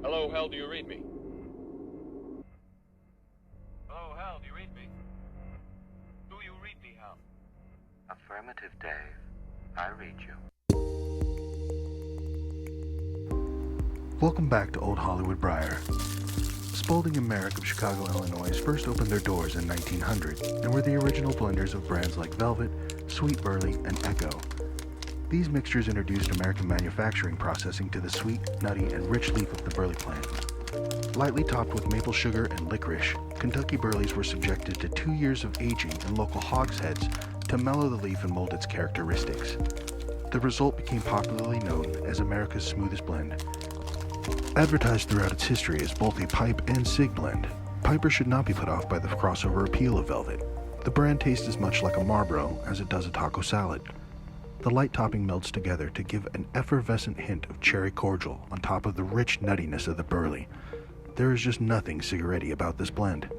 Hello, Hal, do you read me? Hello, Hal, do you read me? Do you read me, Hal? Affirmative, Dave. I read you. Welcome back to Old Hollywood Briar. Spalding and Merrick of Chicago, Illinois first opened their doors in 1900 and were the original blenders of brands like Velvet, Sweet Burley, and Echo. These mixtures introduced American manufacturing processing to the sweet, nutty, and rich leaf of the burley plant. Lightly topped with maple sugar and licorice, Kentucky Burleys were subjected to 2 years of aging in local hogsheads to mellow the leaf and mold its characteristics. The result became popularly known as America's smoothest blend. Advertised throughout its history as both a pipe and cig blend, pipers should not be put off by the crossover appeal of Velvet. The brand tastes as much like a Marlboro as it does a taco salad. The light topping melts together to give an effervescent hint of cherry cordial on top of the rich nuttiness of the burley. There is just nothing cigarette-y about this blend.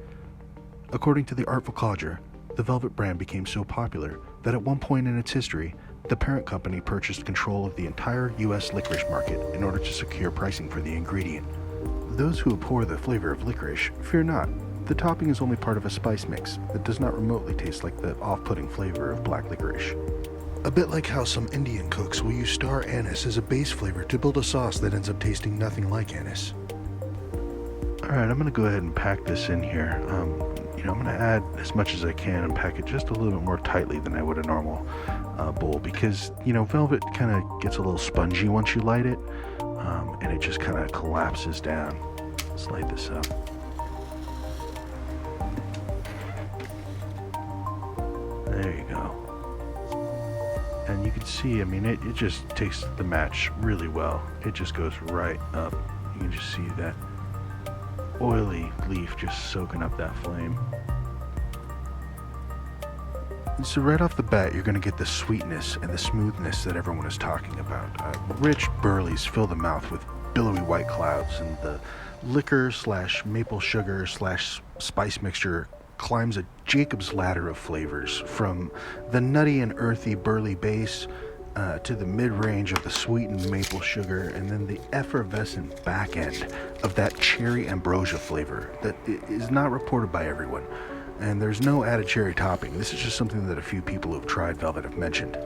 According to the Artful Codger, the Velvet brand became so popular that at one point in its history, the parent company purchased control of the entire U.S. licorice market in order to secure pricing for the ingredient. Those who abhor the flavor of licorice, fear not. The topping is only part of a spice mix that does not remotely taste like the off-putting flavor of black licorice. A bit like how some Indian cooks will use star anise as a base flavor to build a sauce that ends up tasting nothing like anise. Alright, I'm going to go ahead and pack this in here. I'm going to add as much as I can and pack it just a little bit more tightly than I would a normal bowl because, Velvet kind of gets a little spongy once you light it, and it just kind of collapses down. Let's light this up. There you go. And you can see, it just takes the match really well. It just goes right up. You can just see that oily leaf just soaking up that flame. And so right off the bat, you're going to get the sweetness and the smoothness that everyone is talking about. Rich burleys fill the mouth with billowy white clouds, and the liquor / maple sugar / spice mixture climbs a Jacob's ladder of flavors, from the nutty and earthy burley base to the mid-range of the sweetened maple sugar, and then the effervescent back end of that cherry ambrosia flavor that is not reported by everyone. And there's no added cherry topping. This is just something that a few people who have tried Velvet have mentioned.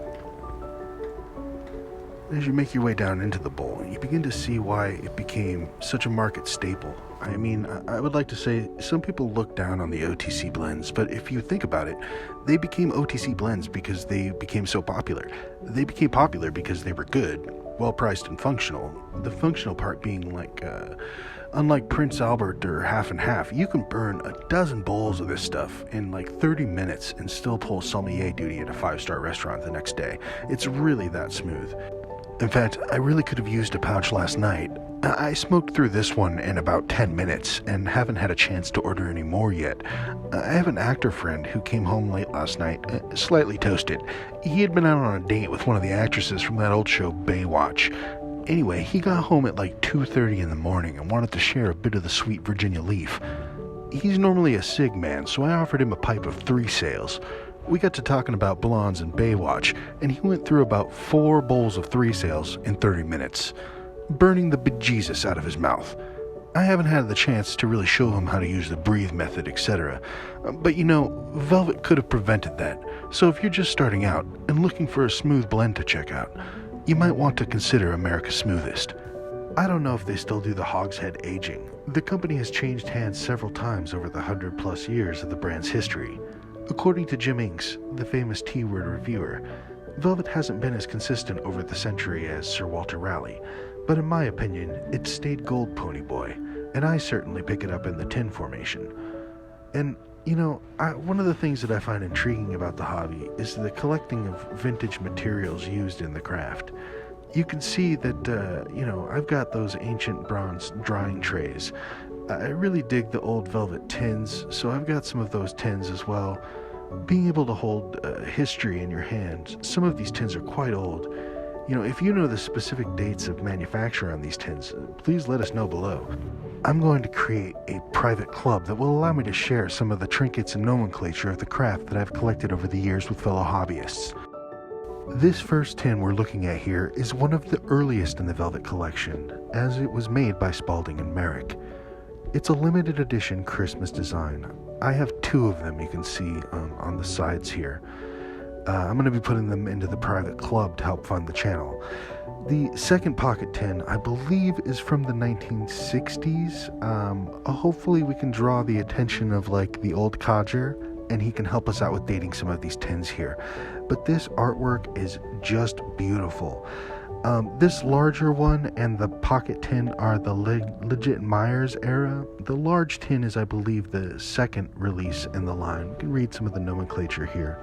As you make your way down into the bowl, you begin to see why it became such a market staple. I would like to say some people look down on the OTC blends, but if you think about it, they became OTC blends because they became so popular. They became popular because they were good, well-priced, and functional. The functional part being unlike Prince Albert or Half and Half, you can burn a dozen bowls of this stuff in 30 minutes and still pull sommelier duty at a 5-star restaurant the next day. It's really that smooth. In fact, I really could have used a pouch last night. I smoked through this one in about 10 minutes and haven't had a chance to order any more yet. I have an actor friend who came home late last night, slightly toasted. He had been out on a date with one of the actresses from that old show Baywatch. Anyway, he got home at 2:30 in the morning and wanted to share a bit of the sweet Virginia leaf. He's normally a cig man, so I offered him a pipe of 3 sales. We got to talking about blondes and Baywatch, and he went through about 4 bowls of 3 sales in 30 minutes, burning the bejesus out of his mouth. I haven't had the chance to really show him how to use the breathe method, etc. But Velvet could have prevented that. So if you're just starting out and looking for a smooth blend to check out, you might want to consider America's Smoothest. I don't know if they still do the hogshead aging. The company has changed hands several times over the 100+ years of the brand's history. According to Jim Inks, the famous T-word reviewer, Velvet hasn't been as consistent over the century as Sir Walter Raleigh, but in my opinion, it stayed gold pony boy, and I certainly pick it up in the 10 formation. And, one of the things that I find intriguing about the hobby is the collecting of vintage materials used in the craft. You can see that, I've got those ancient bronze drying trays. I really dig the old velvet tins, so I've got some of those tins as well. Being able to hold history in your hands, some of these tins are quite old. If you know the specific dates of manufacture on these tins, please let us know below. I'm going to create a private club that will allow me to share some of the trinkets and nomenclature of the craft that I've collected over the years with fellow hobbyists. This first tin we're looking at here is one of the earliest in the Velvet collection, as it was made by Spalding and Merrick. It's a limited edition Christmas design. I have two of them you can see on the sides here. I'm going to be putting them into the private club to help fund the channel. The second pocket tin, I believe, is from the 1960s. Hopefully we can draw the attention of like the old codger, and he can help us out with dating some of these tins here. But this artwork is just beautiful. This larger one and the pocket tin are the legit Myers era. The large tin is, I believe, the second release in the line. We can read some of the nomenclature here.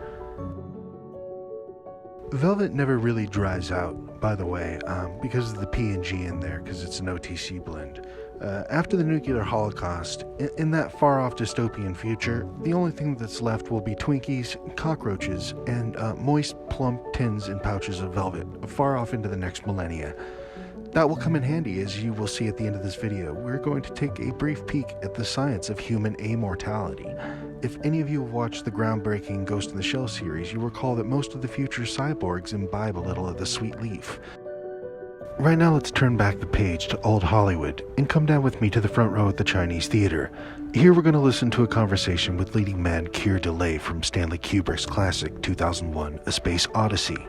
Velvet never really dries out, by the way, because of the P&G in there, because it's an OTC blend. After the nuclear holocaust, in that far-off dystopian future, the only thing that's left will be Twinkies, cockroaches, and moist, plump tins and pouches of velvet, far off into the next millennia. That will come in handy, as you will see at the end of this video. We're going to take a brief peek at the science of human immortality. If any of you have watched the groundbreaking Ghost in the Shell series, you'll recall that most of the future cyborgs imbibe a little of the sweet leaf. Right now, let's turn back the page to old Hollywood and come down with me to the front row at the Chinese theater. Here we're going to listen to a conversation with leading man Keir Dullea from Stanley Kubrick's classic 2001, A Space Odyssey.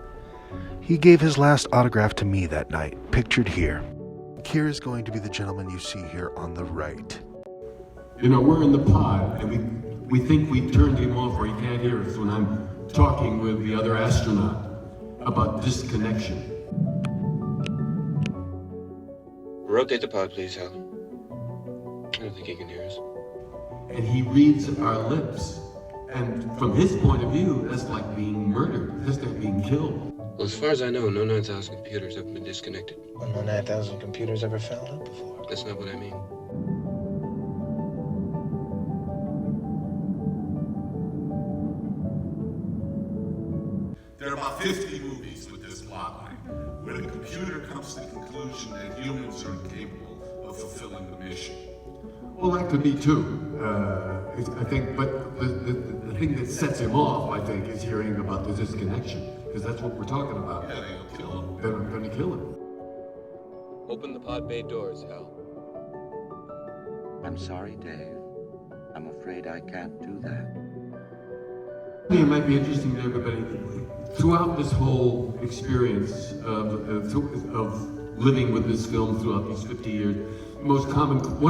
He gave his last autograph to me that night, pictured here. Keir is going to be the gentleman you see here on the right. You know, we're in the pod, and we think we turned him off or he can't hear us when I'm talking with the other astronaut about disconnection. Rotate the pod, please, Hal. I don't think he can hear us. And he reads our lips. And from his point of view, that's like being murdered. That's like being killed. Well, as far as I know, no 9,000 computers have been disconnected. Well, no 9,000 computers ever found out before. That's not what I mean. There are about 50 movies with this plotline, where the computer comes to the conclusion that humans are incapable of fulfilling the mission. Well, that could be too. I think, but the thing that sets him off, I think, is hearing about the disconnection, because that's what we're talking about. Yeah, they'll kill him. They're going to kill him. Open the pod bay doors, Hal. I'm sorry, Dave. I'm afraid I can't do that. It might be interesting to everybody. Throughout this whole experience of living with this film throughout these 50 years, one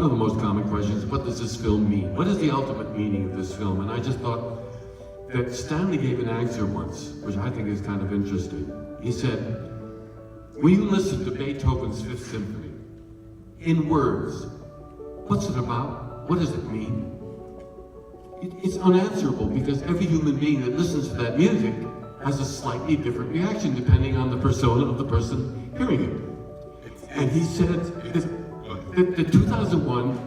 of the most common questions, what does this film mean? What is the ultimate meaning of this film? And I just thought that Stanley gave an answer once, which I think is kind of interesting. He said, when you listen to Beethoven's Fifth Symphony, in words, what's it about? What does it mean? It's unanswerable, because every human being that listens to that music has a slightly different reaction depending on the persona of the person hearing it. And he said that 2001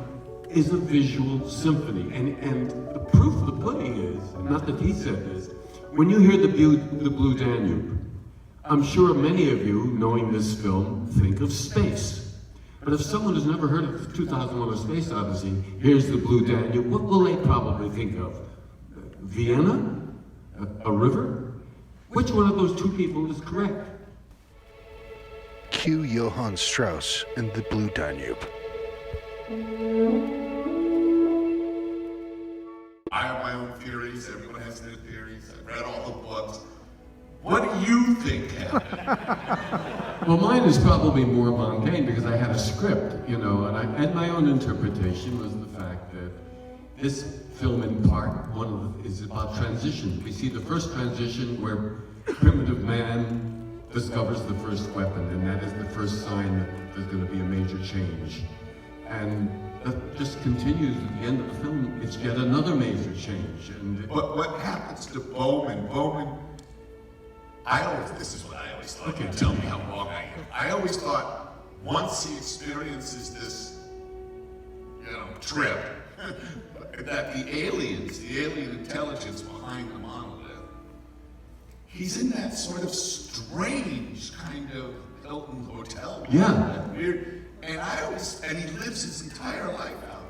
is a visual symphony. And the proof of the pudding is, not that he said this, when you hear the Blue Danube, I'm sure many of you, knowing this film, think of space. But if someone has never heard of 2001: A Space Odyssey, here's the Blue Danube, what will they probably think of? Vienna? A river? Which one of those two people is correct? Cue Johann Strauss and the Blue Danube. I have my own theories. Everyone has their theories. I've read all the books. What do you think happened? Well, mine is probably more mundane because I had a script, you know, and my own interpretation was the fact that this film, in part, is about transitions. We see the first transition where primitive man discovers the first weapon, and that is the first sign that there's going to be a major change. And that just continues at the end of the film. It's yet another major change. And But what happens to Bowman? This is what I always thought. Okay. Tell me how wrong I am. I always thought once he experiences this, trip, that the alien intelligence behind the monolith, he's in that sort of strange kind of Hilton hotel. Yeah. That weird, and he lives his entire life out.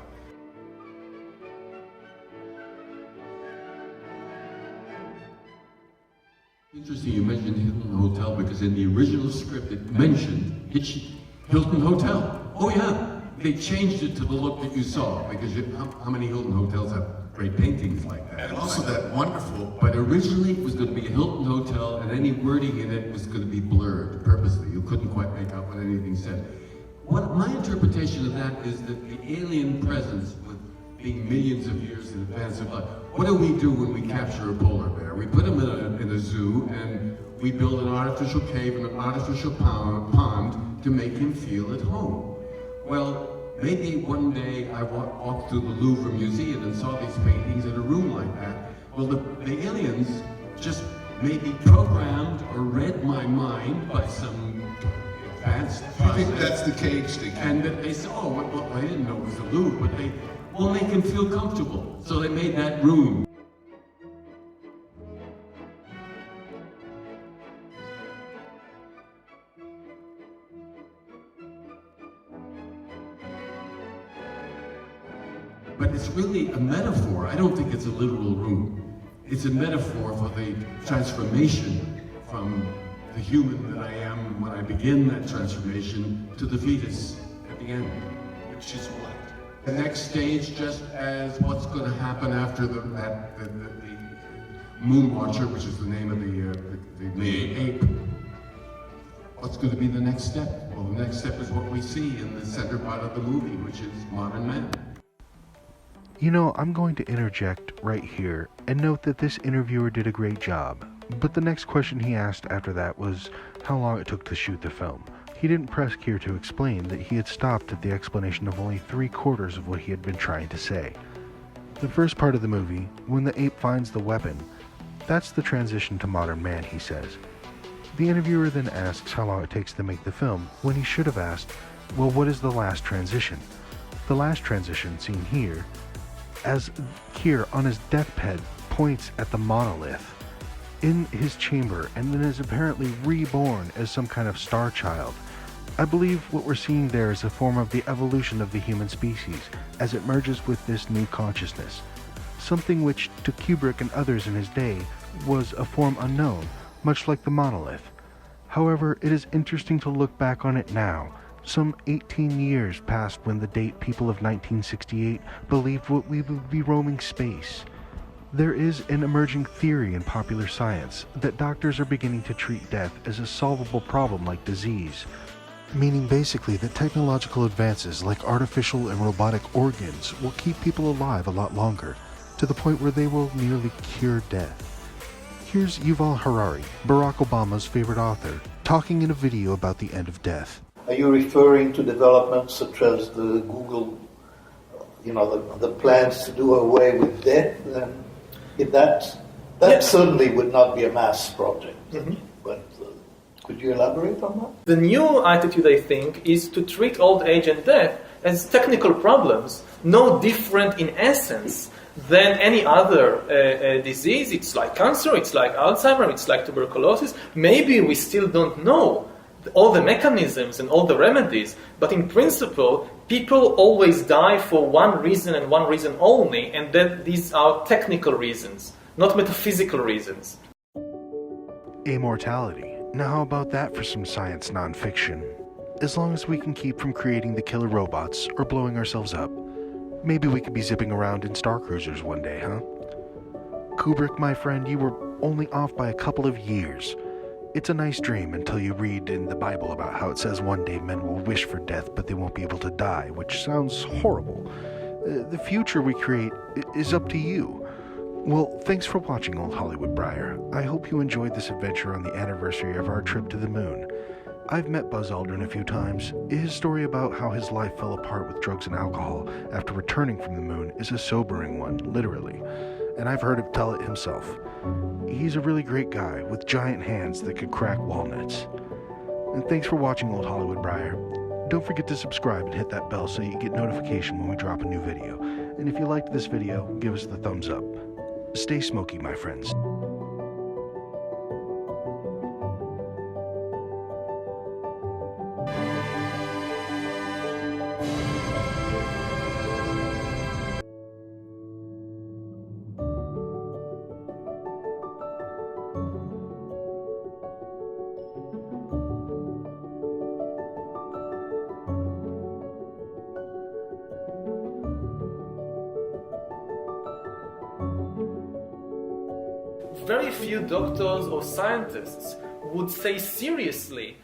Interesting you mentioned Hilton Hotel because in the original script it mentioned Hilton Hotel. Oh yeah, they changed it to the look that you saw because how many Hilton hotels have great paintings like that? And also that wonderful. But originally it was going to be a Hilton Hotel and any wording in it was going to be blurred purposely. You couldn't quite make out what anything said. What my interpretation of that is that the alien presence, with being millions of years in advance of life, what do we do when we capture a polar bear? We put him in a zoo and we build an artificial cave and an artificial pond to make him feel at home. Well, maybe one day I walked through the Louvre Museum and saw these paintings in a room like that. Well, the aliens just maybe programmed or read my mind by some advanced process. I think that's the cage thing. And that they said, oh, well, I didn't know it was the Louvre, but we'll make him feel comfortable. So they made that room. But it's really a metaphor. I don't think it's a literal room. It's a metaphor for the transformation from the human that I am when I begin that transformation to the fetus at the end. Which is what? The next stage, just as what's going to happen after the Moon Watcher, which is the name of the ape. What's going to be the next step? Well, the next step is what we see in the center part of the movie, which is modern man. You know, I'm going to interject right here and note that this interviewer did a great job, but the next question he asked after that was how long it took to shoot the film. He didn't press Keir to explain that he had stopped at the explanation of only 3/4 of what he had been trying to say. The first part of the movie, when the ape finds the weapon, that's the transition to modern man, he says. The interviewer then asks how long it takes to make the film, when he should have asked, well, what is the last transition? The last transition seen here, as Keir on his deathbed points at the monolith in his chamber and then is apparently reborn as some kind of star child. I believe what we're seeing there is a form of the evolution of the human species as it merges with this new consciousness, something which to Kubrick and others in his day was a form unknown, much like the monolith. However, it is interesting to look back on it now, some 18 years past when the date people of 1968 believed what we would be roaming space. There is an emerging theory in popular science that doctors are beginning to treat death as a solvable problem like disease, meaning basically that technological advances like artificial and robotic organs will keep people alive a lot longer, to the point where they will nearly cure death. Here's Yuval Harari, Barack Obama's favorite author, talking in a video about the end of death. Are you referring to developments such as the Google, the plans to do away with death? If that certainly would not be a mass project. Mm-hmm. But could you elaborate on that? The new attitude, I think, is to treat old age and death as technical problems, no different in essence than any other disease. It's like cancer, it's like Alzheimer's, it's like tuberculosis. Maybe we still don't know all the mechanisms and all the remedies, but in principle, people always die for one reason and one reason only, and that these are technical reasons, not metaphysical reasons. Immortality. Now how about that for some science nonfiction? As long as we can keep from creating the killer robots or blowing ourselves up, maybe we could be zipping around in star cruisers one day, huh? Kubrick, my friend, you were only off by a couple of years. It's a nice dream until you read in the Bible about how it says one day men will wish for death, but they won't be able to die, which sounds horrible. The future we create is up to you. Well, thanks for watching Old Hollywood Briar. I hope you enjoyed this adventure on the anniversary of our trip to the moon. I've met Buzz Aldrin a few times. His story about how his life fell apart with drugs and alcohol after returning from the moon is a sobering one, literally. And I've heard him tell it himself. He's a really great guy with giant hands that could crack walnuts. And thanks for watching Old Hollywood Briar. Don't forget to subscribe and hit that bell so you get notification when we drop a new video. And if you liked this video, give us the thumbs up. Stay smoky, my friends. Very few doctors or scientists would say seriously